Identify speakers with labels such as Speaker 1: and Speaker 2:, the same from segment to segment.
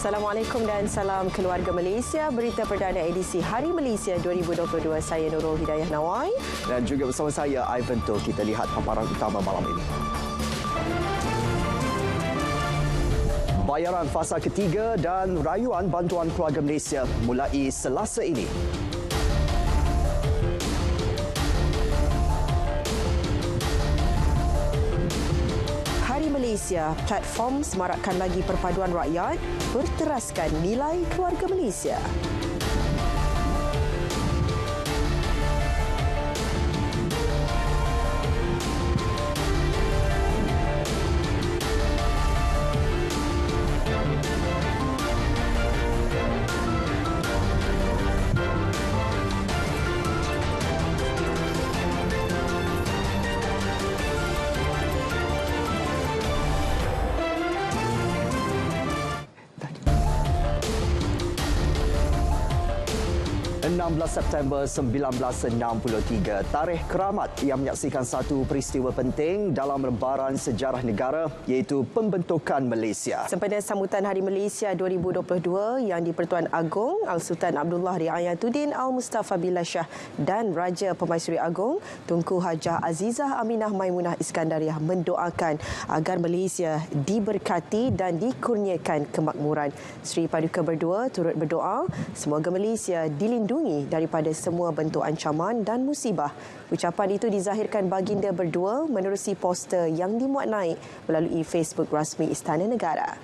Speaker 1: Assalamualaikum dan salam keluarga Malaysia. Berita perdana edisi Hari Malaysia 2022. Saya Nurul Hidayah Nawai.
Speaker 2: Dan juga bersama saya, Ivan To. Kita lihat paparan utama malam ini. Bayaran fasa ketiga dan rayuan bantuan keluarga Malaysia mulai Selasa ini.
Speaker 1: Hari Malaysia, platform semarakkan lagi perpaduan rakyat, berteraskan nilai keluarga Malaysia.
Speaker 2: September 1963, tarikh keramat yang menyaksikan satu peristiwa penting dalam lembaran sejarah negara iaitu pembentukan Malaysia.
Speaker 1: Sempena sambutan Hari Malaysia 2022 yang di-Pertuan Agong Al-Sultan Abdullah Riayatuddin Al-Mustafa Billah Shah dan Raja Pemaisuri Agong Tunku Hajah Azizah Aminah Maimunah Iskandariah mendoakan agar Malaysia diberkati dan dikurniakan kemakmuran. Sri Paduka berdua turut berdoa semoga Malaysia dilindungi daripada semua bentuk ancaman dan musibah. Ucapan itu dizahirkan baginda berdua menerusi poster yang dimuat naik melalui Facebook rasmi Istana Negara.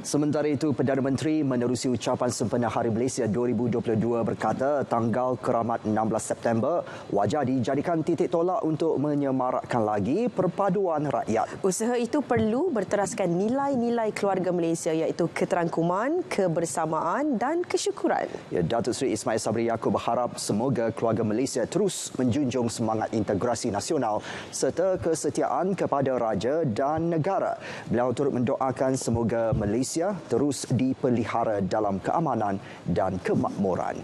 Speaker 2: Sementara itu, Perdana Menteri menerusi ucapan sempena Hari Malaysia 2022 berkata tanggal keramat 16 September wajar dijadikan titik tolak untuk menyemarakkan lagi perpaduan rakyat.
Speaker 1: Usaha itu perlu berteraskan nilai-nilai keluarga Malaysia iaitu keterangkuman, kebersamaan dan kesyukuran.
Speaker 2: Ya, Datuk Seri Ismail Sabri Yaakob berharap semoga keluarga Malaysia terus menjunjung semangat integrasi nasional serta kesetiaan kepada raja dan negara. Beliau turut mendoakan semoga Malaysia terus dipelihara dalam keamanan dan kemakmuran.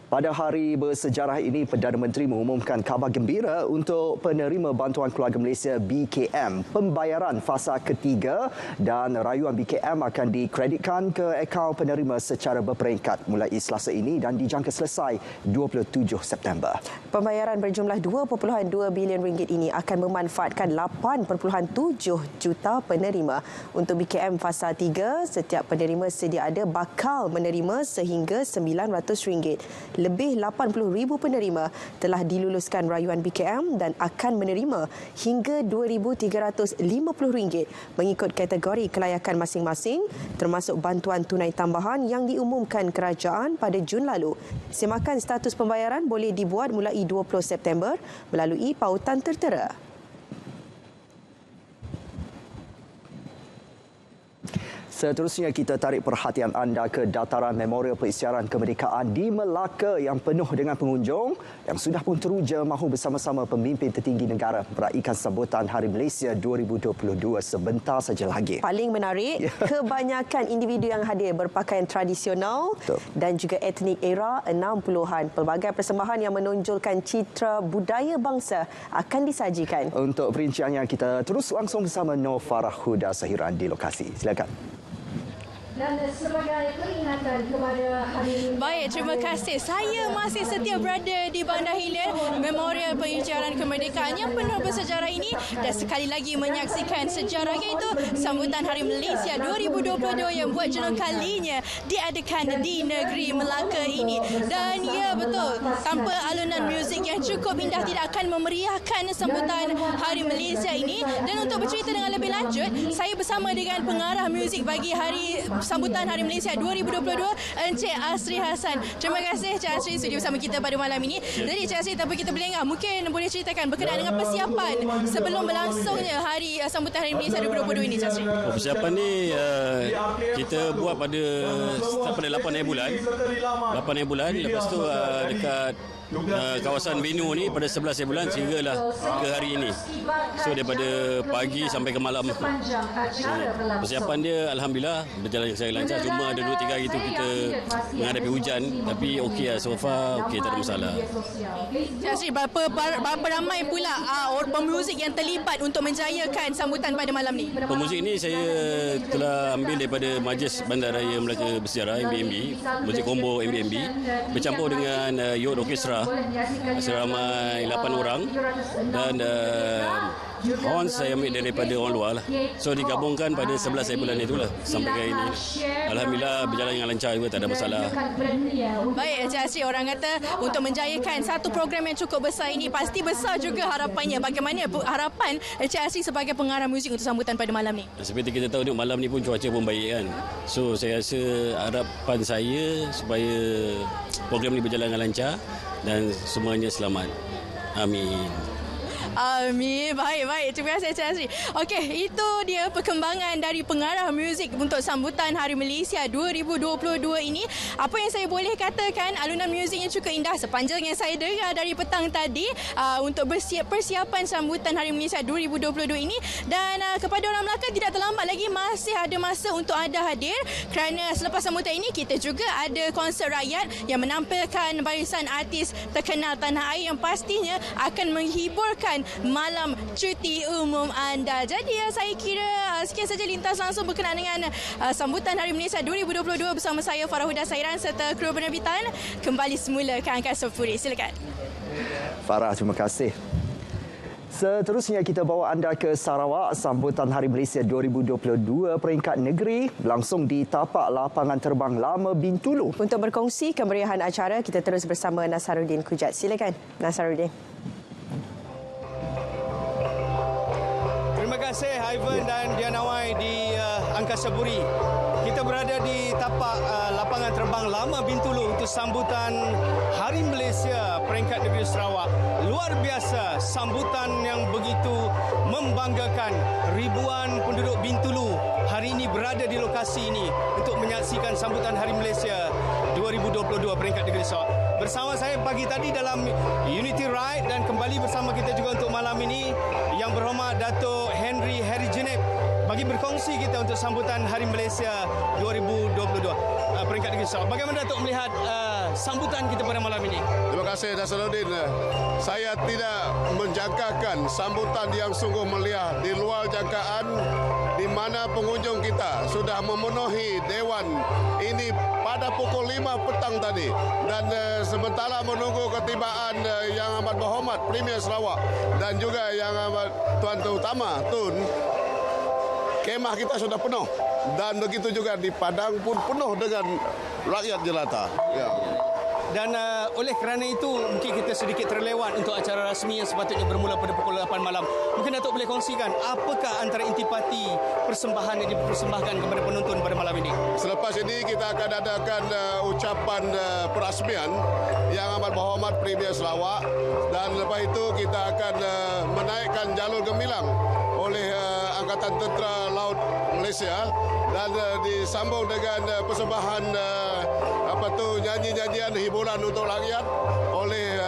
Speaker 2: Pada hari bersejarah ini, Perdana Menteri mengumumkan khabar gembira untuk penerima bantuan keluarga Malaysia BKM. Pembayaran fasa ketiga dan rayuan BKM akan dikreditkan ke akaun penerima secara berperingkat mulai Selasa ini dan dijangka selesai 27 September.
Speaker 1: Pembayaran berjumlah 2.2 bilion ringgit ini akan memanfaatkan 8.7 juta penerima. Untuk BKM fasa 3, setiap penerima sedia ada bakal menerima sehingga RM900. Lebih 80,000 penerima telah diluluskan rayuan BKM dan akan menerima hingga RM2,350 mengikut kategori kelayakan masing-masing, termasuk bantuan tunai tambahan yang diumumkan kerajaan pada Jun lalu. Semakan status pembayaran boleh dibuat mulai 20 September melalui pautan tertera.
Speaker 2: Seterusnya, kita tarik perhatian anda ke dataran Memorial Pengisytiharan Kemerdekaan di Melaka yang penuh dengan pengunjung yang sudah pun teruja mahu bersama-sama pemimpin tertinggi negara meraihkan sambutan Hari Malaysia 2022 sebentar saja lagi.
Speaker 1: Paling menarik, kebanyakan individu yang hadir berpakaian tradisional dan juga etnik era 60-an. Pelbagai persembahan yang menonjolkan citra budaya bangsa akan disajikan.
Speaker 2: Untuk perinciannya, kita terus langsung bersama Nur Farah Huda Sahiran di lokasi. Silakan.
Speaker 3: Dan sebagai peringatan kepada hari...
Speaker 4: Baik, terima kasih. Saya masih setia berada di Bandar Hilir, Memorial Pengisytiharan Kemerdekaan yang penuh bersejarah ini dan sekali lagi menyaksikan sejarah iaitu sambutan Hari Malaysia 2022 yang buat jenong kalinya diadakan di negeri Melaka ini. Dan ya betul, tanpa alunan muzik yang cukup indah tidak akan memeriahkan sambutan Hari Malaysia ini. Dan untuk bercerita dengan lebih lanjut, saya bersama dengan pengarah muzik bagi sambutan Hari Malaysia 2022, Encik Asri Hassan. Terima kasih Encik Asri sudi bersama kita pada malam ini. Jadi Encik Asri, tanpa kita berlengah, mungkin boleh ceritakan berkenaan dengan persiapan sebelum berlangsungnya hari sambutan Hari Malaysia 2022 ini, Encik Asri.
Speaker 5: Persiapan ni kita buat pada 8 hari bulan. 8 hari bulan, lepas tu dekat kawasan venue ni pada 11 bulan sehinggalah ke hari ini. So daripada pagi sampai ke malam. Persiapan dia alhamdulillah berjalan sangat lancar. Cuma ada 2-3 hari tu kita menghadapi hujan, tapi okey lah, so far okey, tak ada masalah.
Speaker 4: Jadi berapa ramai pula pemuzik yang terlibat untuk menjayakan sambutan pada malam ni?
Speaker 5: Pemuzik ni saya telah ambil daripada Majlis Bandaraya Melaka Bersejarah MBMB, muzik combo MBMB bercampur dengan Youth Orchestra seramai 8 orang, dan horn saya ambil daripada orang luar lah. So digabungkan pada 11 bulan itulah sampai ke hari ini. Alhamdulillah berjalan dengan lancar juga, tak ada masalah.
Speaker 4: Baik, Encik Asri, orang kata untuk menjayakan satu program yang cukup besar ini pasti besar juga harapannya. Bagaimana harapan Encik Asri sebagai pengarah muzik untuk sambutan pada malam ni?
Speaker 5: Seperti kita tahu malam ni pun cuaca pun baik kan. So saya rasa harapan saya supaya program ni berjalan dengan lancar dan semuanya selamat. Amin.
Speaker 4: Amin. Baik. Terima kasih, Encik Asri. Okey, itu dia perkembangan dari pengarah muzik untuk sambutan Hari Malaysia 2022 ini. Apa yang saya boleh katakan, alunan muziknya cukup indah sepanjang yang saya dengar dari petang tadi untuk persiapan sambutan Hari Malaysia 2022 ini. Dan kepada orang Melaka, tidak terlambat lagi, masih ada masa untuk anda hadir, kerana selepas sambutan ini kita juga ada konsert rakyat yang menampilkan barisan artis terkenal tanah air yang pastinya akan menghiburkan malam cuti umum anda. Jadi saya kira sekian saja lintas langsung berkenaan dengan sambutan Hari Malaysia 2022 bersama saya Farah Huda Sairan serta kru penerbitan. Kembali semula ke Angkasa Puri. Silakan.
Speaker 2: Farah, terima kasih. Seterusnya kita bawa anda ke Sarawak. Sambutan Hari Malaysia 2022 peringkat negeri langsung di tapak lapangan terbang Lama Bintulu.
Speaker 1: Untuk berkongsi kemeriahan acara, kita terus bersama Nasaruddin Kujat. Silakan, Nasaruddin.
Speaker 6: Terima kasih Ivan dan Dianawai di Angkasa Puri. Kita berada di tapak lapangan terbang Lama Bintulu untuk sambutan Hari Malaysia peringkat negeri Sarawak. Luar biasa, sambutan yang begitu membanggakan. Ribuan penduduk Bintulu hari ini berada di lokasi ini untuk menyaksikan sambutan Hari Malaysia 2022 peringkat negeri Sarawak. Bersama saya pagi tadi dalam Unity Ride, dan kembali bersama kita juga untuk malam ini Yang Berhormat Dato' Henry Genep bagi berkongsi kita untuk sambutan Hari Malaysia 2022 peringkat negeri Sarawak. Bagaimana Datuk melihat sambutan kita pada malam ini?
Speaker 7: Terima kasih Nasaruddin. Saya tidak menjangkakan sambutan yang sungguh meriah, di luar jangkaan, di mana pengunjung kita sudah memenuhi Dewan ini pada pukul 5 petang tadi, dan sementara menunggu ketibaan Yang Amat Berhormat Premier Sarawak dan juga Yang Amat Tuan Utama Tun, kemah kita sudah penuh, dan begitu juga di Padang pun penuh dengan rakyat jelata. Ya.
Speaker 6: Dan oleh kerana itu mungkin kita sedikit terlewat untuk acara rasmi yang sepatutnya bermula pada pukul 8 malam. Mungkin Datuk boleh kongsikan apakah antara intipati persembahan yang dipersembahkan kepada penonton pada malam ini?
Speaker 7: Selepas ini kita akan adakan ucapan perasmian Yang Amat Berhormat Premier Sarawak, dan lepas itu kita akan menaikkan jalur gemilang oleh Angkatan Tentera Laut Malaysia, dan disambung dengan persembahan nyanyi-nyanyian hiburan untuk rakyat oleh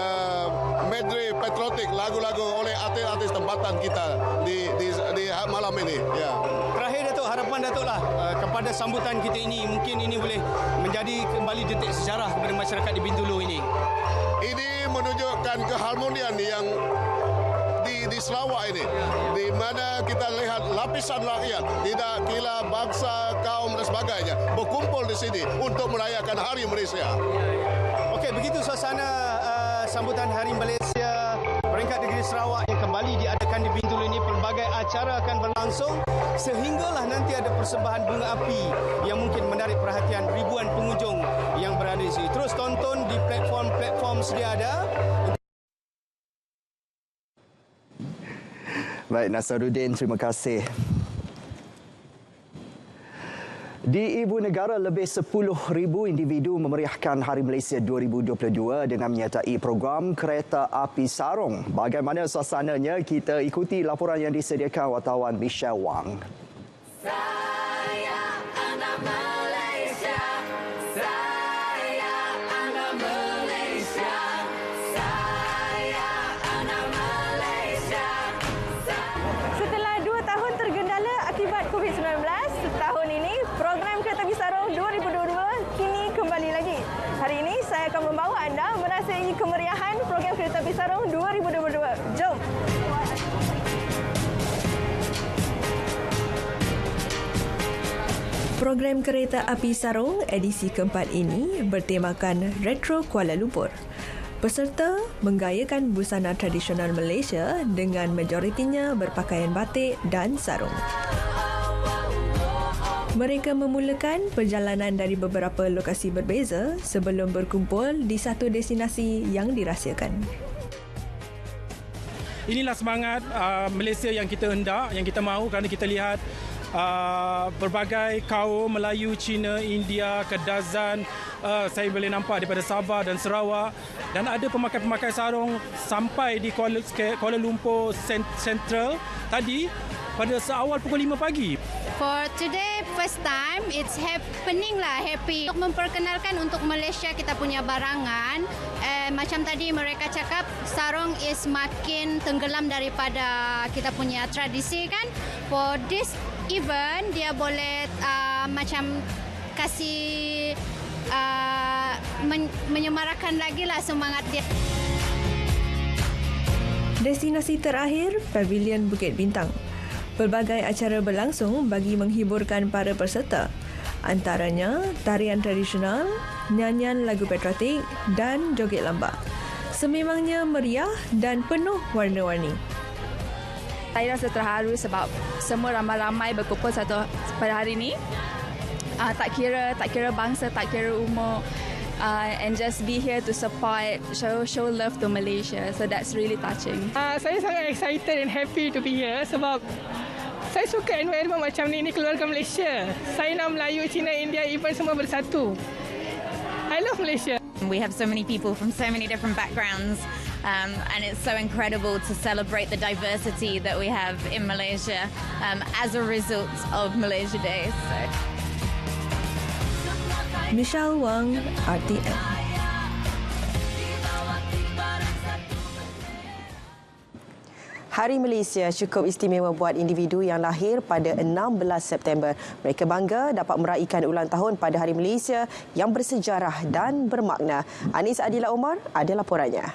Speaker 7: medley patriotik, lagu-lagu oleh artis-artis tempatan kita di malam ini. Ya.
Speaker 6: Terakhir Datuk, harapan Datuk lah kepada sambutan kita ini, mungkin ini boleh menjadi kembali detik sejarah kepada masyarakat di Bintulu ini.
Speaker 7: Ini menunjukkan keharmonian yang di Sarawak ini, di mana kita lihat lapisan rakyat, tidak kira bangsa, kaum dan sebagainya, berkumpul di sini untuk merayakan Hari Malaysia.
Speaker 6: Okey, begitu suasana sambutan Hari Malaysia peringkat negeri Sarawak yang kembali diadakan di Bintulu ini. Pelbagai acara akan berlangsung sehinggalah nanti ada persembahan bunga api yang mungkin menarik perhatian ribuan pengunjung yang berada di sini. Terus tonton di platform sedia ada.
Speaker 2: Baik, Nasaruddin, terima kasih. Di Ibu Negara, lebih 10,000 individu memeriahkan Hari Malaysia 2022 dengan menyertai program Kereta Api Sarung. Bagaimana suasananya? Kita ikuti laporan yang disediakan wartawan Michelle Wang.
Speaker 8: saya akan membawa anda merasai kemeriahan program Kereta Api Sarung 2022. Jom!
Speaker 9: Program Kereta Api Sarung edisi keempat ini bertemakan Retro Kuala Lumpur. Peserta menggayakan busana tradisional Malaysia dengan majoritinya berpakaian batik dan sarung. Mereka memulakan perjalanan dari beberapa lokasi berbeza sebelum berkumpul di satu destinasi yang dirahsiakan.
Speaker 10: Inilah semangat Malaysia yang kita hendak, yang kita mahu, kerana kita lihat berbagai kaum Melayu, Cina, India, Kadazan, saya boleh nampak daripada Sabah dan Sarawak, dan ada pemakai-pemakai sarung sampai di Kuala Lumpur Central tadi pada seawal pukul 5 pagi.
Speaker 11: For today, first time, it's happening lah, happy. Untuk memperkenalkan untuk Malaysia kita punya barangan, macam tadi mereka cakap, sarung is makin tenggelam daripada kita punya tradisi kan. For this event, dia boleh macam kasih menyemarakan lagi lah semangat dia.
Speaker 9: Destinasi terakhir, Pavilion Bukit Bintang. Pelbagai acara berlangsung bagi menghiburkan para peserta. Antaranya tarian tradisional, nyanyian lagu patriotik dan joget lambak. Sememangnya meriah dan penuh warna-warni.
Speaker 12: Saya rasa terharu sebab semua ramai-ramai berkumpul pada hari ini. Tak kira bangsa, tak kira umur. And just be here to support, show love to Malaysia. So that's really touching.
Speaker 13: Saya sangat excited and happy to be here sebab saya suka environment macam ni keluarga Malaysia. Saya nak Melayu, Cina, India, even semua bersatu. I love Malaysia.
Speaker 14: We have so many people from so many different backgrounds, and it's so incredible to celebrate the diversity that we have in Malaysia as a result of Malaysia Day. So.
Speaker 9: Michelle Wang, RTM.
Speaker 1: Hari Malaysia cukup istimewa buat individu yang lahir pada 16 September. Mereka bangga dapat meraihkan ulang tahun pada Hari Malaysia yang bersejarah dan bermakna. Anis Adila Omar ada laporannya.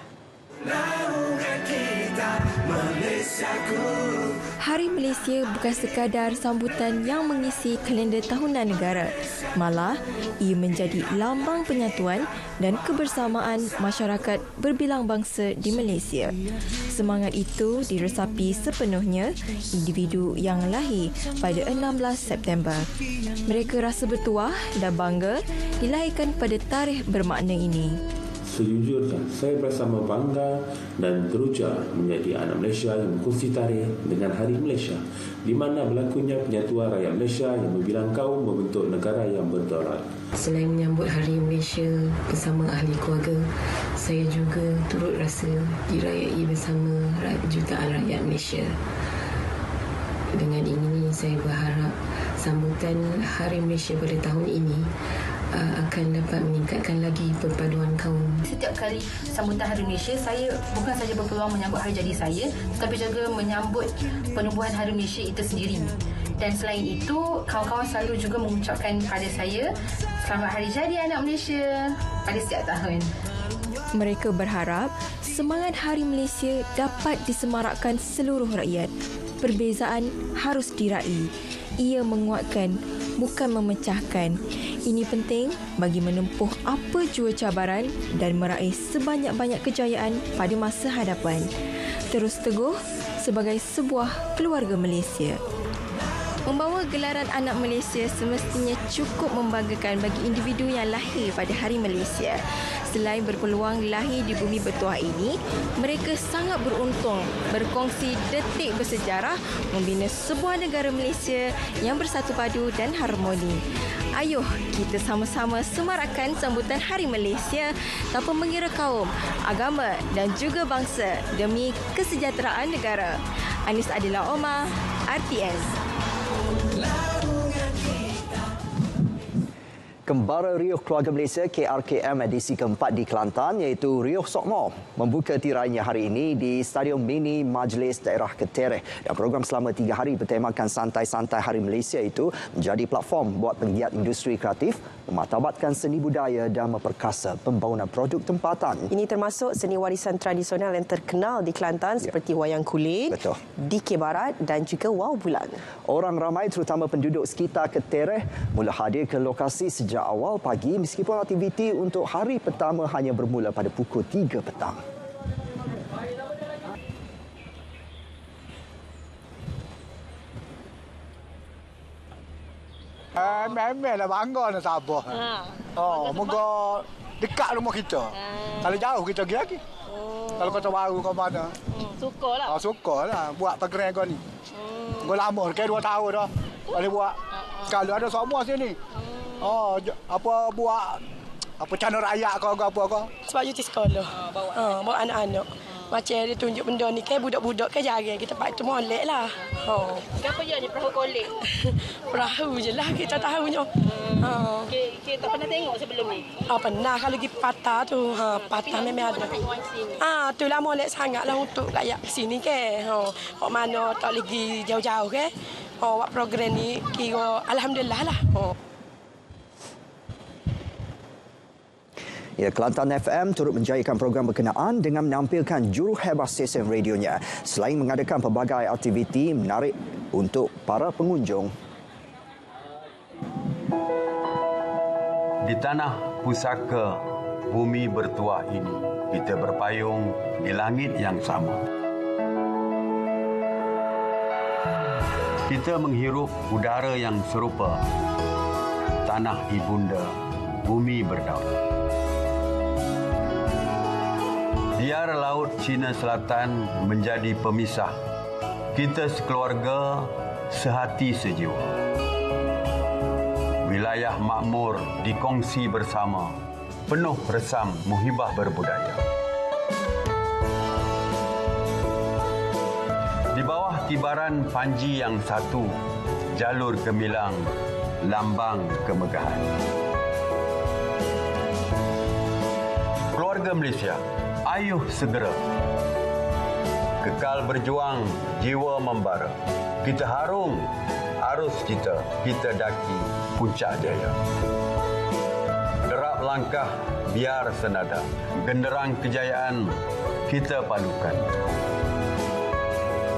Speaker 15: Hari Malaysia bukan sekadar sambutan yang mengisi kalender tahunan negara. Malah, ia menjadi lambang penyatuan dan kebersamaan masyarakat berbilang bangsa di Malaysia. Semangat itu diresapi sepenuhnya individu yang lahir pada 16 September. Mereka rasa bertuah dan bangga dilahirkan pada tarikh bermakna ini.
Speaker 16: Sejujurnya, saya bersama bangga dan teruja menjadi anak Malaysia yang berkongsi tarikh dengan Hari Malaysia, di mana berlakunya penyatuan rakyat Malaysia yang berbilang kaum membentuk negara yang berdaulat.
Speaker 17: Selain menyambut Hari Malaysia bersama ahli keluarga, saya juga turut rasa dirayai bersama jutaan rakyat Malaysia. Dengan ini, saya berharap sambutan Hari Malaysia pada tahun ini akan dapat meningkatkan lagi perpaduan kaum.
Speaker 18: Setiap kali sambutan Hari Malaysia, saya bukan saja berpeluang menyambut hari jadi saya, tetapi juga menyambut penubuhan Hari Malaysia itu sendiri. Dan selain itu, kawan-kawan selalu juga mengucapkan kepada saya, selamat Hari Jadi Anak Malaysia pada setiap tahun.
Speaker 15: Mereka berharap semangat Hari Malaysia dapat disemarakkan seluruh rakyat. Perbezaan harus diraih. Ia menguatkan, bukan memecahkan. Ini penting bagi menempuh apa jua cabaran dan meraih sebanyak-banyak kejayaan pada masa hadapan. Terus teguh sebagai sebuah keluarga Malaysia. Membawa gelaran anak Malaysia semestinya cukup membanggakan bagi individu yang lahir pada Hari Malaysia. Selain berpeluang lahir di bumi bertuah ini, mereka sangat beruntung berkongsi detik bersejarah membina sebuah negara Malaysia yang bersatu padu dan harmoni. Ayuh, kita sama-sama semarakkan sambutan Hari Malaysia tanpa mengira kaum, agama dan juga bangsa demi kesejahteraan negara. Anis Adila Omar, RTM.
Speaker 2: Kembara Riuh Keluarga Malaysia KRKM edisi keempat di Kelantan iaitu Riuh Sokmo membuka tirainya hari ini di Stadium Mini Majlis Daerah Ketereh. Dan program selama 3 hari bertemakan Santai-Santai Hari Malaysia itu menjadi platform buat penggiat industri kreatif memartabatkan seni budaya dan memperkasa pembangunan produk tempatan.
Speaker 1: Ini termasuk seni warisan tradisional yang terkenal di Kelantan seperti wayang kulit, dikir barat dan juga wau bulan.
Speaker 2: Orang ramai terutama penduduk sekitar Ketereh mula hadir ke lokasi sejak awal pagi meskipun aktiviti untuk hari pertama hanya bermula pada pukul 3 petang.
Speaker 19: Memang lah bangga nak Sabah. Moga dekat rumah kita. Kalau jauh kita pergi lagi. Kalau Kota Baru ke mana?
Speaker 20: Sukalah.
Speaker 19: Sukalah buat program kau ni. Gua lama ke 2 tahun dah. Boleh buat. Sekali ada semua sini. Apa buat apa channel rakyat kau apa kau?
Speaker 20: Sebab cuti sekolah. Bawa anak-anak. Macam dia tunjuk benda ni kan budak-budak kan jarang kita pak tu molek lah.
Speaker 21: Kenapa je ni perahu kolek?
Speaker 20: Perahu je lah kita tahunya.
Speaker 21: Kita pernah tengok sebelum ni?
Speaker 20: Pernah kalau pergi patah tu. Patah memang ada. Tu lah molek sangatlah untuk rakyat sini ke. Mana tak lagi jauh-jauh ke. Buat program ni kira alhamdulillah lah.
Speaker 2: Ya, Kelantan FM turut menjayakan program berkenaan dengan menampilkan juruhebat stesen radionya selain mengadakan pelbagai aktiviti menarik untuk para pengunjung.
Speaker 22: Di tanah pusaka bumi bertuah ini, kita berpayung di langit yang sama. Kita menghirup udara yang serupa. Tanah ibunda, bumi berdaulat. Biar Laut Cina Selatan menjadi pemisah, kita sekeluarga sehati sejiwa. Wilayah makmur dikongsi bersama, penuh resam muhibah berbudaya. Di bawah kibaran panji yang satu, jalur gemilang, lambang kemegahan. Keluarga Malaysia, ayuh segera. Kekal berjuang, jiwa membara. Kita harung arus kita daki puncak jaya. Derap langkah biar senada. Genderang kejayaan kita palukan.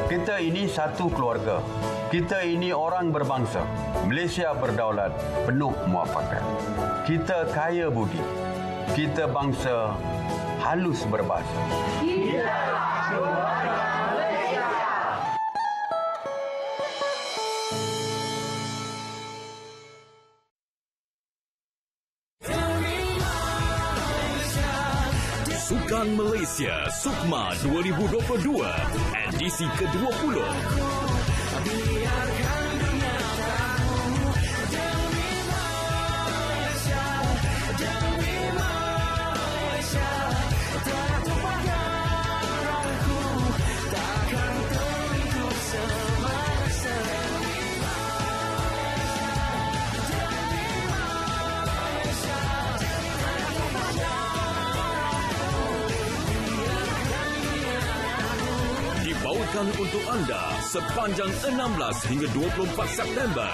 Speaker 22: Kita ini satu keluarga. Kita ini orang berbangsa. Malaysia berdaulat, penuh muafakat. Kita kaya budi. Kita bangsa halus berbahasa.
Speaker 3: Kita keluarga Malaysia.
Speaker 23: Sukan Malaysia Sukma 2022 edisi ke-20. Untuk anda sepanjang 16 hingga 24 September.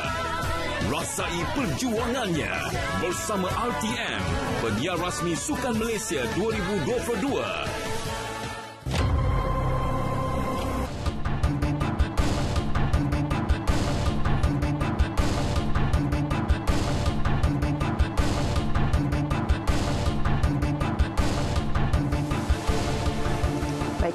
Speaker 23: Rasai perjuangannya bersama RTM, penyiar rasmi Sukan Malaysia 2022.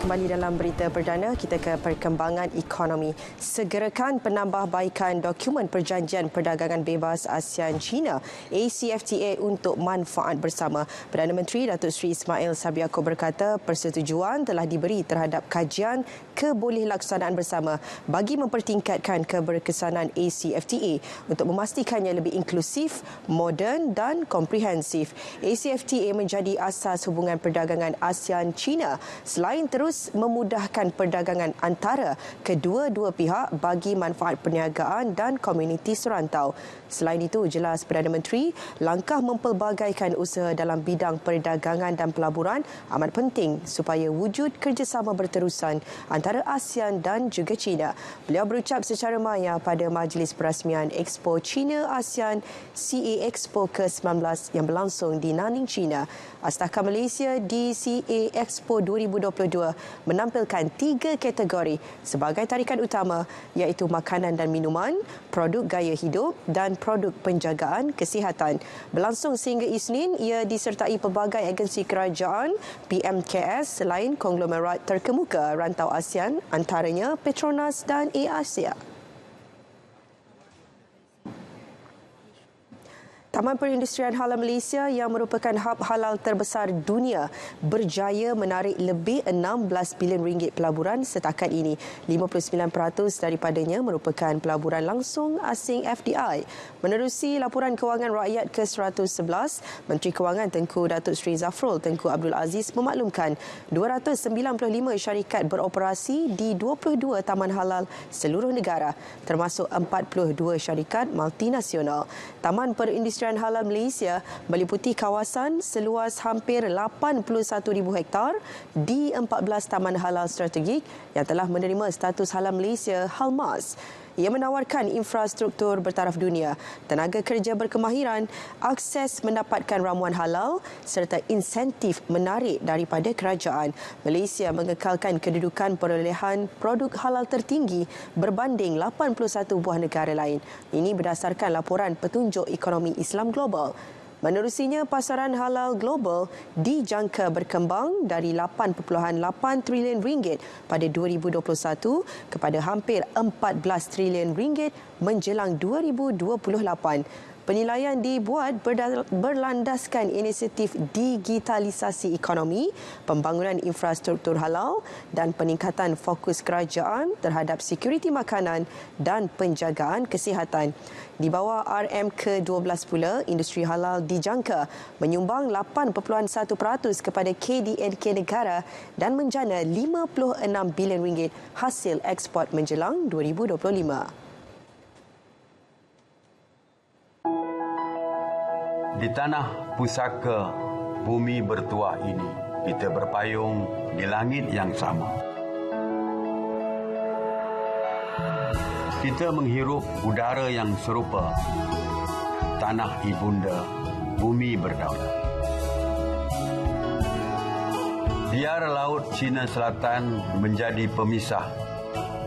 Speaker 1: Kembali dalam berita perdana, kita ke perkembangan ekonomi. Segerakan penambahbaikan dokumen Perjanjian Perdagangan Bebas ASEAN-China ACFTA untuk manfaat bersama. Perdana Menteri Datuk Seri Ismail Sabri Yaakob berkata persetujuan telah diberi terhadap kajian kebolehlaksanaan bersama bagi mempertingkatkan keberkesanan ACFTA untuk memastikannya lebih inklusif, moden dan komprehensif. ACFTA menjadi asas hubungan perdagangan ASEAN-China selain terus terus memudahkan perdagangan antara kedua-dua pihak bagi manfaat perniagaan dan komuniti serantau. Selain itu, jelas Perdana Menteri, langkah mempelbagaikan usaha dalam bidang perdagangan dan pelaburan amat penting supaya wujud kerjasama berterusan antara ASEAN dan juga China. Beliau berucap secara maya pada majlis perasmian Expo China ASEAN CA Expo ke-19 yang berlangsung di Nanning, China. Astaka Malaysia di CA Expo 2022 menampilkan 3 kategori sebagai tarikan utama, iaitu makanan dan minuman, produk gaya hidup dan produk penjagaan kesihatan. Berlangsung sehingga Isnin, ia disertai pelbagai agensi kerajaan PMKS selain konglomerat terkemuka rantau ASEAN, antaranya Petronas dan AirAsia. Taman Perindustrian Halal Malaysia yang merupakan hub halal terbesar dunia berjaya menarik lebih 16 bilion ringgit pelaburan setakat ini. 59% daripadanya merupakan pelaburan langsung asing FDI. Menerusi laporan Kewangan Rakyat ke-111, Menteri Kewangan Tengku Datuk Seri Zafrul Tengku Abdul Aziz memaklumkan 295 syarikat beroperasi di 22 taman halal seluruh negara, termasuk 42 syarikat multinasional. Taman Perindustrian Halal Malaysia meliputi kawasan seluas hampir 81,000 hektar di 14 taman halal strategik yang telah menerima status Halal Malaysia Halmas. Ia menawarkan infrastruktur bertaraf dunia, tenaga kerja berkemahiran, akses mendapatkan ramuan halal serta insentif menarik daripada kerajaan. Malaysia mengekalkan kedudukan perolehan produk halal tertinggi berbanding 81 buah negara lain. Ini berdasarkan laporan Petunjuk Ekonomi Islam Global. Menerusinya, pasaran halal global dijangka berkembang dari 8.8 trilion ringgit pada 2021 kepada hampir 14 trilion ringgit menjelang 2028. Penilaian dibuat berlandaskan inisiatif digitalisasi ekonomi, pembangunan infrastruktur halal dan peningkatan fokus kerajaan terhadap sekuriti makanan dan penjagaan kesihatan. Di bawah RM ke-12 pula, industri halal dijangka menyumbang 8.1% kepada KDNK negara dan menjana 56 bilion ringgit hasil ekspor menjelang 2025.
Speaker 22: Di tanah pusaka bumi bertuah ini, kita berpayung di langit yang sama. Kita menghirup udara yang serupa, tanah ibunda, bumi berdaulat. Biar laut Cina Selatan menjadi pemisah,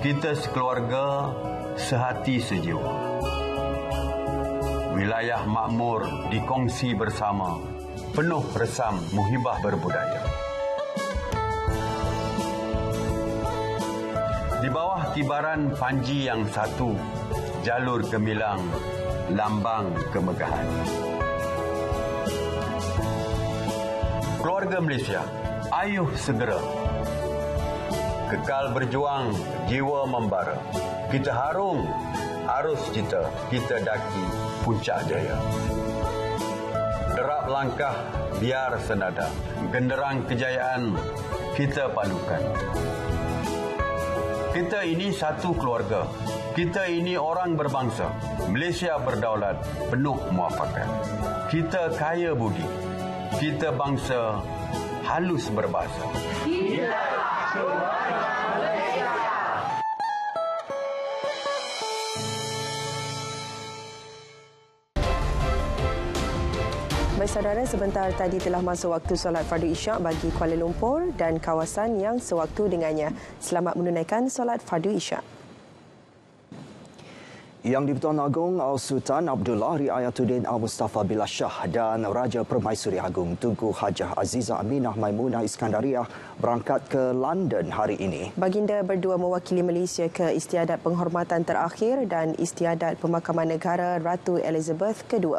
Speaker 22: kita sekeluarga sehati sejiwa. Wilayah makmur dikongsi bersama, penuh resam muhibah berbudaya. Di bawah kibaran panji yang satu, jalur gemilang, lambang kemegahan. Keluarga Malaysia, ayuh segera. Kekal berjuang, jiwa membara. Kita harung arus kita daki puncak jaya. Derap langkah biar senada, genderang kejayaan kita palukan. Kita ini satu keluarga, kita ini orang berbangsa. Malaysia berdaulat, penuh muafakat. Kita kaya budi, kita bangsa halus berbahasa.
Speaker 3: Inilah suara Malaysia.
Speaker 1: Baik saudara, sebentar tadi telah masuk waktu solat fardu isyak bagi Kuala Lumpur dan kawasan yang sewaktu dengannya. Selamat menunaikan solat fardu isyak.
Speaker 2: Yang di-Pertuan Agong Al-Sultan Abdullah Riayatuddin Al-Mustafa Billah Shah dan Raja Permaisuri Agong Tunku Hajah Azizah Aminah Maimunah Iskandariah berangkat ke London hari ini.
Speaker 1: Baginda berdua mewakili Malaysia ke istiadat penghormatan terakhir dan istiadat pemakaman negara Ratu Elizabeth II.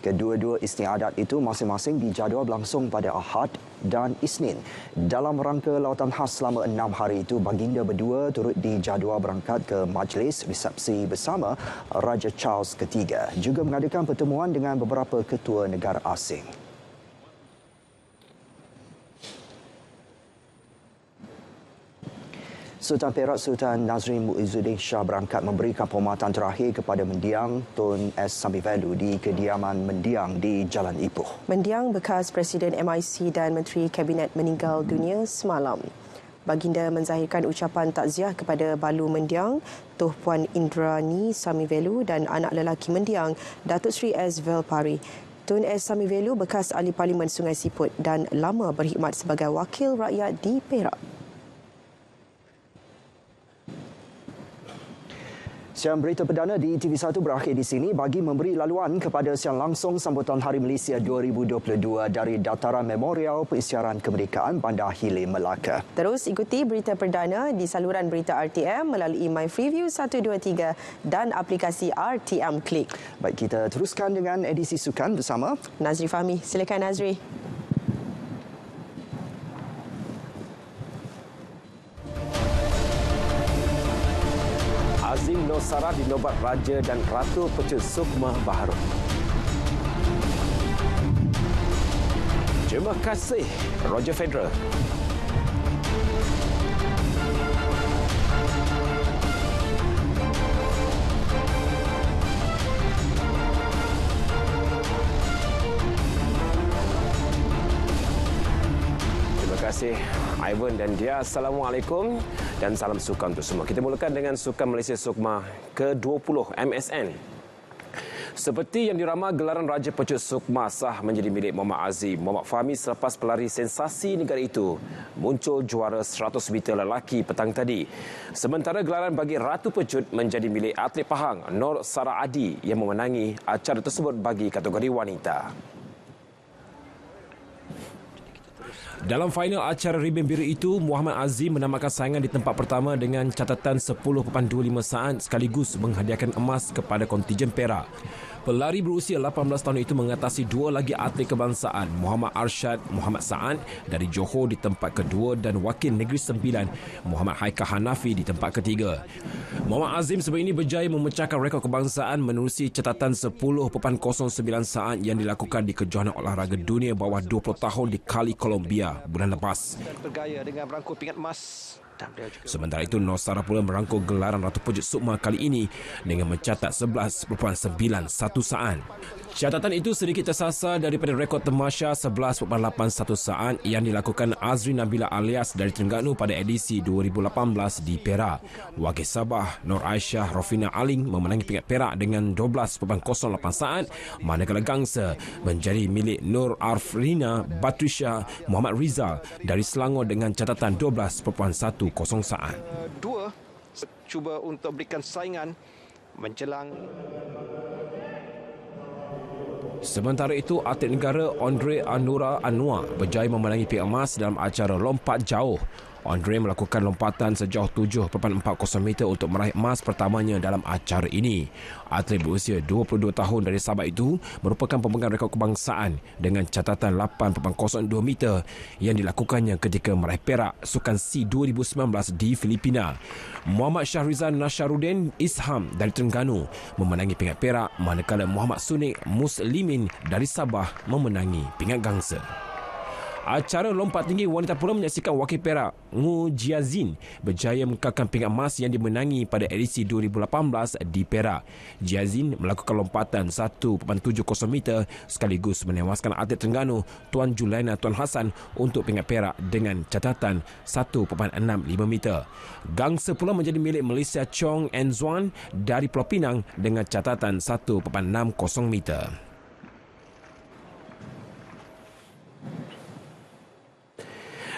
Speaker 2: Kedua-dua istiadat itu masing-masing dijadual berlangsung pada Ahad dan Isnin. Dalam rangka lawatan khas selama 6 hari itu, baginda berdua turut dijadual berangkat ke majlis resepsi bersama Raja Charles III, juga mengadakan pertemuan dengan beberapa ketua negara asing. Sultan Perak Sultan Nazrin Muizzuddin Shah berangkat memberikan penghormatan terakhir kepada mendiang Tun S. Samivelu di kediaman mendiang di Jalan Ipoh.
Speaker 1: Mendiang bekas Presiden MIC dan Menteri Kabinet meninggal dunia semalam. Baginda menzahirkan ucapan takziah kepada balu mendiang Tuh Puan Indrani Samivelu dan anak lelaki mendiang Datuk Seri S. Velpari. Tun S. Samivelu bekas ahli Parlimen Sungai Siput dan lama berkhidmat sebagai wakil rakyat di Perak.
Speaker 2: Siaran berita perdana di TV1 berakhir di sini bagi memberi laluan kepada siaran langsung sambutan Hari Malaysia 2022 dari Dataran Memorial Pengisytiharan Kemerdekaan Bandar Hilir, Melaka.
Speaker 1: Terus ikuti berita perdana di saluran berita RTM melalui My Freeview 123 dan aplikasi RTM Click.
Speaker 2: Baik, kita teruskan dengan edisi sukan bersama
Speaker 1: Nazri Fahmi. Silakan Nazri.
Speaker 4: Azim Nosara dinobat Raja dan Ratu Pecut Sukma Baharun. Terima kasih, Roger Federer. Terima kasih, Ivan dan dia. Assalamualaikum dan salam sukan untuk semua. Kita mulakan dengan Sukan Malaysia Sukma ke-20 MSN. Seperti yang diramal, gelaran Raja Pecut Sukma sah menjadi milik Muhammad Azim Muhammad Fahmi selepas pelari sensasi negara itu muncul juara 100 meter lelaki petang tadi. Sementara gelaran bagi Ratu Pecut menjadi milik atlet Pahang Nur Sarah Adi yang memenangi acara tersebut bagi kategori wanita. Dalam final acara Ribin Biru itu, Muhammad Azim menamakan saingan di tempat pertama dengan catatan 10.25 saat sekaligus menghadiahkan emas kepada kontijen Perak. Pelari berusia 18 tahun itu mengatasi dua lagi atlet kebangsaan, Muhammad Arshad Muhammad Saad dari Johor di tempat kedua dan Wakil Negeri Sembilan, Muhammad Haikal Hanafi di tempat ketiga. Muhammad Azim sebelum ini berjaya memecahkan rekod kebangsaan menerusi catatan 10.09 saat yang dilakukan di Kejohanan Olahraga Dunia bawah 20 tahun di Cali, Colombia bulan lepas. Bergaya dengan merangkul pingat emas.
Speaker 22: Sementara itu, Nosara pula merangkul gelaran Ratu Pecut Sukma kali ini dengan mencatat 11.91 saat. Catatan itu sedikit tersasar daripada rekod temasya 11.81 saat yang dilakukan Azri Nabila alias dari Terengganu pada edisi 2018 di Perak. Wakil Sabah Nur Aisyah Rofina Aling memenangi pingat perak dengan 12.08 saat, manakala gangsa menjadi milik Nur Arfrina Batrisha Muhammad Rizal dari Selangor dengan catatan 12.10 saat.
Speaker 4: Dua cuba untuk berikan saingan menjelang.
Speaker 22: Sementara itu, atlet negara Andre Anura Anwar berjaya memenangi piala emas dalam acara lompat jauh. Andre melakukan lompatan sejauh 7.40 meter untuk meraih emas pertamanya dalam acara ini. Atlet berusia 22 tahun dari Sabah itu merupakan pemegang rekod kebangsaan dengan catatan 8.02 meter yang dilakukannya ketika meraih perak Sukan SEA 2019 di Filipina. Muhammad Syahrizal Nasharuddin Isham dari Terengganu memenangi pingat perak, manakala Muhammad Sunik Muslimin dari Sabah memenangi pingat gangsa. Acara lompat tinggi wanita pula menyaksikan wakil perak Ngu Jiazin berjaya mengekalkan pingat emas yang dimenangi pada edisi 2018 di Perak. Jiazin melakukan lompatan 1.70 meter sekaligus menewaskan atlet Terengganu Tuan Julaina Tuan Hassan untuk pingat perak dengan catatan 1.65 meter. Gangsa pula menjadi milik Malaysia Chong and Zuan dari Pulau Pinang dengan catatan 1.60 meter.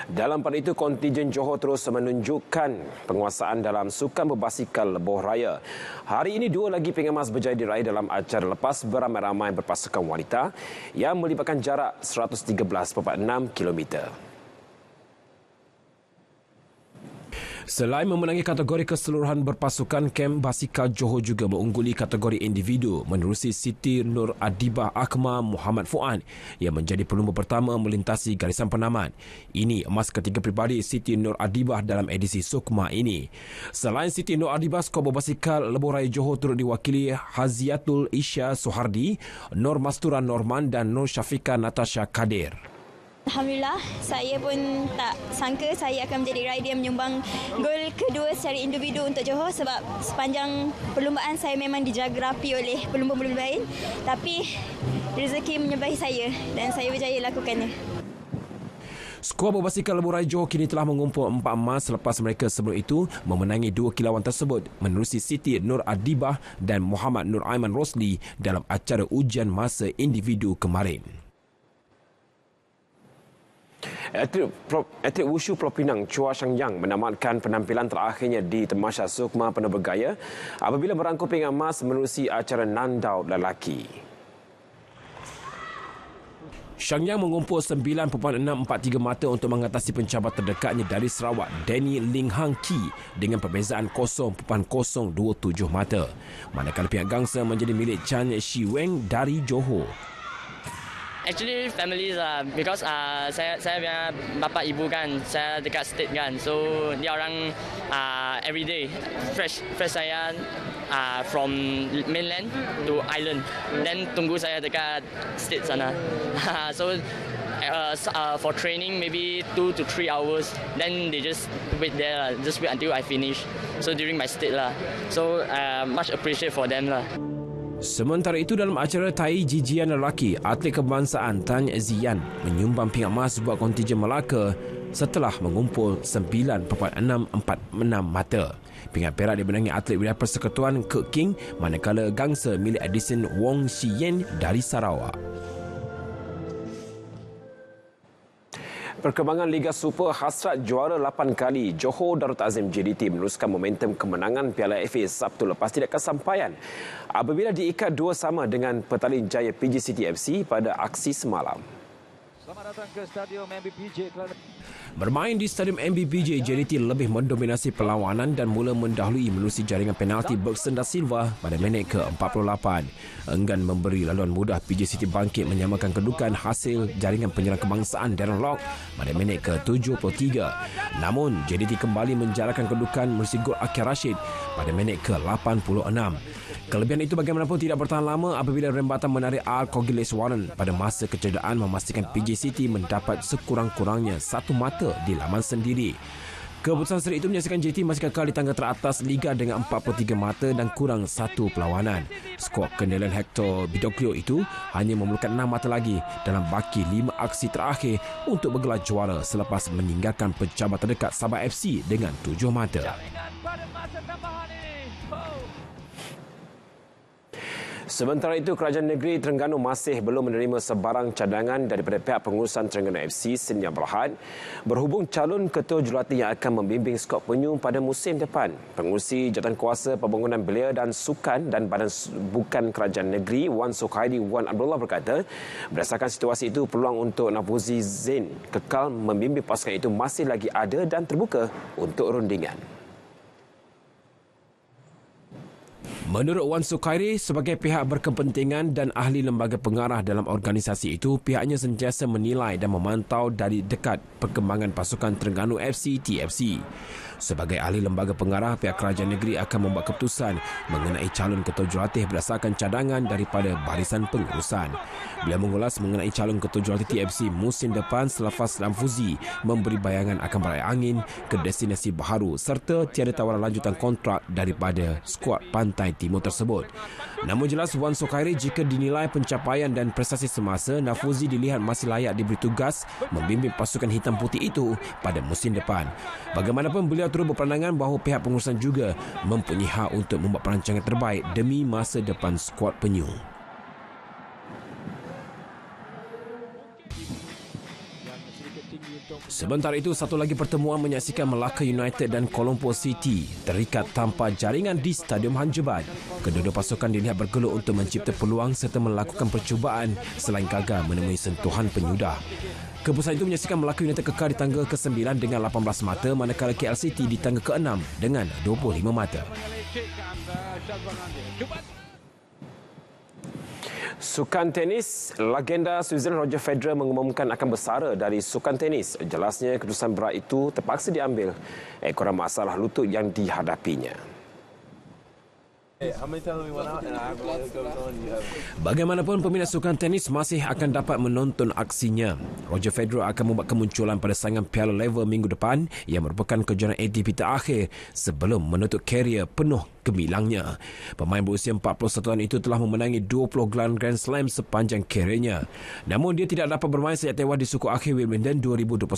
Speaker 4: Dalam pada itu, kontijen Johor terus menunjukkan penguasaan dalam sukan berbasikal lebuh raya. Hari ini dua lagi pingat emas berjaya diraih dalam acara lepas beramai-ramai berpasukan wanita yang melibatkan jarak 113.6 km.
Speaker 22: Selain memenangi kategori keseluruhan berpasukan, kem basikal Johor juga mengungguli kategori individu menerusi Siti Nur Adibah Akmal Muhammad Fuad yang menjadi pelumba pertama melintasi garisan penamat. Ini emas ketiga peribadi Siti Nur Adibah dalam edisi Sukma ini. Selain Siti Nur Adibah, skor berbasikal lebuh raya Johor turut diwakili Haziatul Isya Suhardi, Nur Mastura Norman dan Nur Syafika Natasha Kadir.
Speaker 5: Alhamdulillah, saya pun tak sangka saya akan menjadi rider yang menyumbang gol kedua secara individu untuk Johor sebab sepanjang perlumbaan saya memang dijaga rapi oleh pelumba-pelumba lain. Tapi rezeki menyertai saya dan saya berjaya lakukannya.
Speaker 4: Skuad berbasikal lebuh raya Johor kini telah mengumpul 4 emas selepas mereka sebelum itu memenangi 2 kilauan tersebut menerusi Siti Nur Adibah dan Muhammad Nur Aiman Rosli dalam acara ujian masa individu kemarin. Atlet Wushu Pulau Pinang Chua Shang Yang menamatkan penampilan terakhirnya di Tamasya Sukma Penuh Bergaya apabila merangkul pingat emas menerusi acara Nandau lelaki. Shang Yang mengumpul 9.643 mata untuk mengatasi pencabar terdekatnya dari Sarawak, Danny Ling Hang Ki dengan perbezaan 0.027 mata. Manakala pihak gangsa menjadi milik Chan Shi Weng dari Johor.
Speaker 6: Actually families because saya punya bapa ibu kan saya dekat state kan, so dia orang everyday fresh saya from mainland to island, then tunggu saya dekat state sana. So for training maybe 2 to 3 hours, then they just wait there, just wait until I finish. So during my state lah, so much appreciate for them lah.
Speaker 4: Sementara itu dalam acara Tai Jijian lelaki, atlet kebangsaan Tan Ziyan menyumbang pingat emas buat kontijen Melaka setelah mengumpul 9.646 mata. Pingat perak dimenangi atlet wilayah Persekutuan Kek King manakala gangsa milik Edison Wong Shiyen dari Sarawak. Perkembangan Liga Super hasrat juara 8 kali, Johor Darul Ta'zim JDT meneruskan momentum kemenangan Piala FA Sabtu lepas tidak kesampaian apabila diikat 2-2 dengan Petaling Jaya PJ City FC pada aksi semalam. Selamat datang ke Stadium MBPJ. Bermain di Stadium MBPJ, JDT lebih mendominasi perlawanan dan mula mendahului menerusi jaringan penalti Bergson da Silva pada minit ke-48. Enggan memberi laluan mudah, PJ City bangkit menyamakan kedudukan hasil jaringan penyerang kebangsaan Darren Lock pada minit ke-73. Namun, JDT kembali menjarakan kedudukan menerusi gol Akir Rashid pada minit ke-86. Kelebihan itu bagaimanapun tidak bertahan lama apabila rembatan menarik Al-Kogiles Warren pada masa kecederaan memastikan PJ City mendapat sekurang-kurangnya 1 mata di laman sendiri. Keputusan seri itu menyaksikan JDT masih kekal di tangga teratas Liga dengan 43 mata dan kurang 1 perlawanan. Skuad kendalian Hector Bidoglio itu hanya memerlukan 6 mata lagi dalam baki 5 aksi terakhir untuk bergelar juara selepas meninggalkan pencabar terdekat Sabah FC dengan 7 mata. Sementara itu, Kerajaan Negeri Terengganu masih belum menerima sebarang cadangan daripada pihak pengurusan Terengganu FC Senia Berhad berhubung calon ketua jurulatih yang akan membimbing skuad penyu pada musim depan. Pengurusi Jawatankuasa Pembangunan Belia dan Sukan dan Badan Bukan Kerajaan Negeri Wan Sukhairi Wan Abdullah berkata, berdasarkan situasi itu, peluang untuk Nafuzi Zain kekal membimbing pasukan itu masih lagi ada dan terbuka untuk rundingan. Menurut Wan Sukhairi, sebagai pihak berkepentingan dan ahli lembaga pengarah dalam organisasi itu, pihaknya sentiasa menilai dan memantau dari dekat perkembangan pasukan Terengganu FC TFC. Sebagai ahli lembaga pengarah, pihak kerajaan negeri akan membuat keputusan mengenai calon ketua jurulatih berdasarkan cadangan daripada barisan pengurusan. Beliau mengulas mengenai calon ketua jurulatih TFC musim depan selepas Lamfuzi memberi bayangan akan berai angin ke destinasi baharu serta tiada tawaran lanjutan kontrak daripada skuad Pantai Timur tersebut. Namun jelas Wan Sukhairi, jika dinilai pencapaian dan prestasi semasa, Nafuzi dilihat masih layak diberi tugas membimbing pasukan hitam putih itu pada musim depan. Bagaimanapun, beliau turut berpandangan bahawa pihak pengurusan juga mempunyai hak untuk membuat perancangan terbaik demi masa depan skuad penyu. Sementara itu, satu lagi pertemuan menyaksikan Melaka United dan Colombo City terikat tanpa jaringan di Stadium Han Jebat. Kedua-dua pasukan dilihat bergelut untuk mencipta peluang serta melakukan percubaan selain gagal menemui sentuhan penyudah. Keputusan itu menyaksikan Melaka United kekal di tangga ke-9 dengan 18 mata, manakala KL City di tangga ke-6 dengan 25 mata. Sukan tenis, legenda Switzerland Roger Federer mengumumkan akan bersara dari sukan tenis. Jelasnya keputusan berat itu terpaksa diambil ekoran masalah lutut yang dihadapinya. Bagaimanapun, peminat sukan tenis masih akan dapat menonton aksinya. Roger Federer akan membuat kemunculan pada saingan Piala Lever minggu depan yang merupakan kejuaraan ATP terakhir sebelum menutup karier penuh gemilangnya. Pemain berusia 41 tahun itu telah memenangi 20 gelar Grand Slam sepanjang kariernya. Namun dia tidak dapat bermain sejak tewas di suku akhir Wimbledon 2021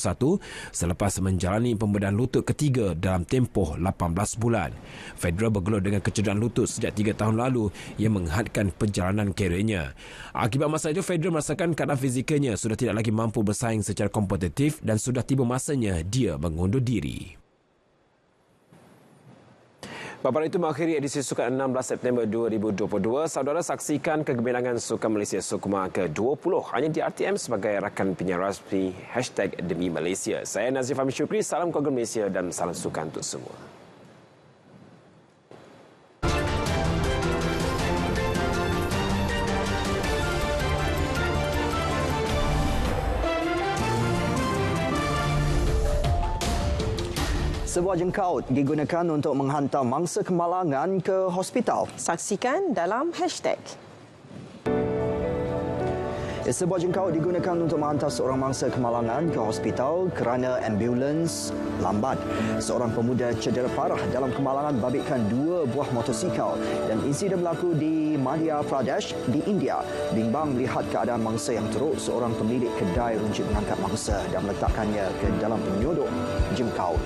Speaker 4: selepas menjalani pembedahan lutut ketiga dalam tempoh 18 bulan. Federer bergelut dengan kecederaan lutut sejak 3 tahun lalu yang menghadkan perjalanan kariernya. Akibat masalah itu, Federer merasakan keadaan fizikalnya sudah tidak lagi mampu bersaing secara kompetitif dan sudah tiba masanya dia mengundur diri. Paparan itu mengakhiri edisi Sukan 16 September 2022. Saudara saksikan kegemilangan Sukan Malaysia Sukma ke-20 hanya di RTM sebagai rakan penyiar rasmi #Demi Malaysia. Saya Nazif Ahmad Syukri, salam keluarga Malaysia dan salam sukan untuk semua.
Speaker 2: Sebuah jengkaut digunakan untuk menghantar mangsa kemalangan ke hospital.
Speaker 1: Saksikan dalam #.
Speaker 2: Sebuah jengkaut digunakan untuk menghantar seorang mangsa kemalangan ke hospital kerana ambulans lambat. Seorang pemuda cedera parah dalam kemalangan babitkan 2 buah motosikal dan insiden berlaku di Madhya Pradesh di India. Bimbang melihat keadaan mangsa yang teruk, seorang pemilik kedai runcit mengangkat mangsa dan meletakkannya ke dalam penyodok jengkaut.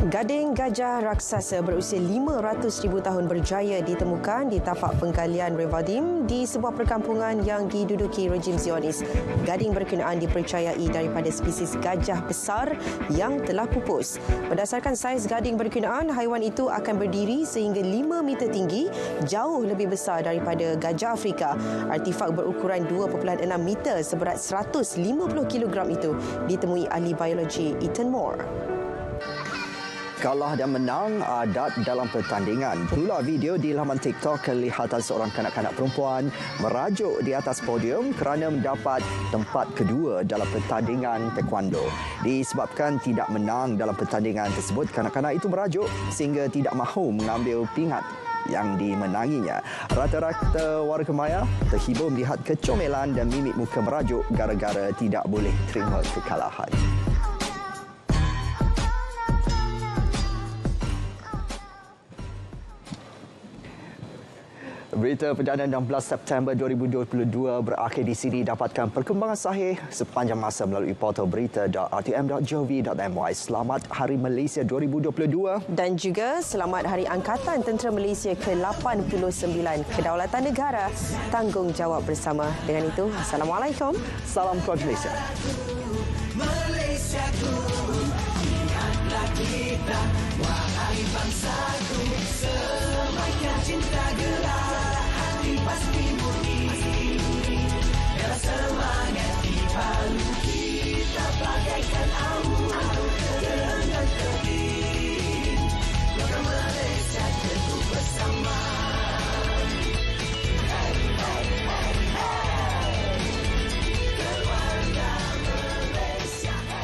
Speaker 1: Gading gajah raksasa berusia 500,000 tahun berjaya ditemukan di tapak penggalian Revadim di sebuah perkampungan yang diduduki rejim Zionis. Gading berkenaan dipercayai daripada spesies gajah besar yang telah pupus. Berdasarkan saiz gading berkenaan, haiwan itu akan berdiri sehingga 5 meter tinggi, jauh lebih besar daripada gajah Afrika. Artifak berukuran 2.6 meter seberat 150 kilogram itu ditemui ahli biologi Ethan Moore.
Speaker 2: Kalah dan menang adat dalam pertandingan. Pula video di laman TikTok kelihatan seorang kanak-kanak perempuan merajuk di atas podium kerana mendapat tempat kedua dalam pertandingan taekwondo. Disebabkan tidak menang dalam pertandingan tersebut, kanak-kanak itu merajuk sehingga tidak mahu mengambil pingat yang dimenanginya. Rata-rata warga maya terhibur melihat kecomelan dan mimik muka merajuk gara-gara tidak boleh terima kekalahan. Berita perdana 16 September 2022 berakhir di sini. Dapatkan perkembangan sahih sepanjang masa melalui portal berita.rtm.gov.my. Selamat Hari Malaysia 2022.
Speaker 1: Dan juga selamat Hari Angkatan Tentera Malaysia ke-89. Kedaulatan negara, tanggungjawab bersama. Dengan itu, Assalamualaikum.
Speaker 2: Salam keluarga Malaysia.
Speaker 3: Malaysiaku, ingatlah kita, wahai bangsaku, semakin cinta gelar, hati pasti murni. Biarlah semangat di palu kita bagaikan awu.